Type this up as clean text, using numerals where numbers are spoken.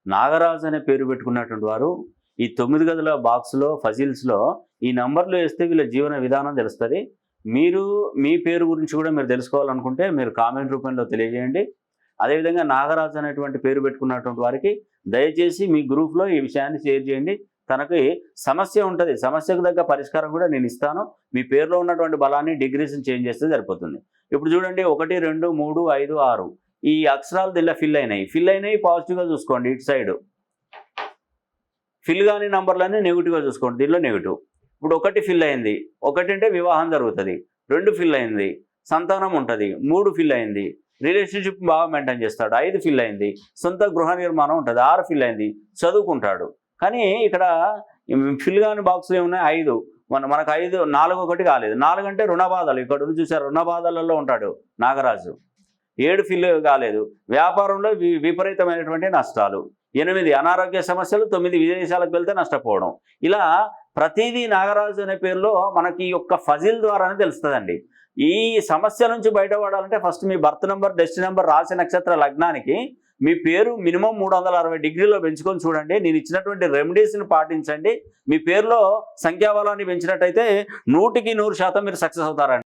నాగరాజు అనే పేరు పెట్టుకున్నటువంటి వారు ఈ 9 గదుల బాక్స్లో ఫజిల్స్లో ఈ నంబర్లు వేస్తే వీళ్ళ జీవన విధానం తెలుస్తుంది. మీరు మీ పేరు గురించి కూడా మీరు తెలుసుకోవాలనుకుంటే మీరు కామెంట్ రూపంలో తెలియజేయండి. అదేవిధంగా నాగరాజు అనేటువంటి పేరు పెట్టుకున్నటువంటి వారికి దయచేసి మీ గ్రూప్లో ఈ విషయాన్ని షేర్ చేయండి. తనకి సమస్య ఉంటుంది, సమస్యకు తగ్గ పరిష్కారం కూడా నేను ఇస్తాను. మీ పేరులో ఉన్నటువంటి బలాన్ని డిగ్రీస్ని చేంజ్ చేస్తే సరిపోతుంది. ఇప్పుడు చూడండి 1, 2, 3, 5, 6 ఈ అక్షరాలు దీనిలో ఫిల్ అయినాయి. పాజిటివ్గా చూసుకోండి. ఇటు సైడ్ ఫిల్ కాని నంబర్లన్నీ నెగిటివ్గా చూసుకోండి. దీనిలో నెగిటివ్. ఇప్పుడు 1 ఫిల్ అయింది. 1 అంటే వివాహం జరుగుతుంది. 2 ఫిల్ అయింది, సంతానం ఉంటుంది. 3 ఫిల్ అయింది, రిలేషన్షిప్ బాగా మెయింటైన్ చేస్తాడు. 5 ఫిల్ అయింది, సొంత గృహ నిర్మాణం ఉంటుంది. 6 ఫిల్ అయింది, చదువుకుంటాడు. కానీ ఇక్కడ ఫిల్ కాని బాక్స్లో ఏమున్నాయి? 5. మనకు 5, 4 ఒకటి కాలేదు. 4 అంటే రుణబాధలు. ఇక్కడ చూసారు, రుణబాధలలో ఉంటాడు నాగరాజు. 7 ఫిల్ కాలేదు. వ్యాపారంలో విపరీతమైనటువంటి నష్టాలు. 8 అనారోగ్య సమస్యలు. 9 విదేశాలకు వెళ్తే నష్టపోవడం. ఇలా ప్రతిదీ నాగరాజు అనే పేరులో మనకి ఈ యొక్క ఫజిల్ ద్వారానే తెలుస్తుందండి. ఈ సమస్య నుంచి బయటపడాలంటే ఫస్ట్ మీ బర్త్ నెంబర్, డెస్టినీ నెంబర్, రాశి, నక్షత్ర, లగ్నానికి మీ పేరు మినిమం 360 డిగ్రీలో పెంచుకొని చూడండి. నేను ఇచ్చినటువంటి రెమెడీస్ని పాటించండి. మీ పేరులో సంఖ్యాబలాన్ని పెంచినట్టయితే 100% మీరు సక్సెస్ అవుతారండి.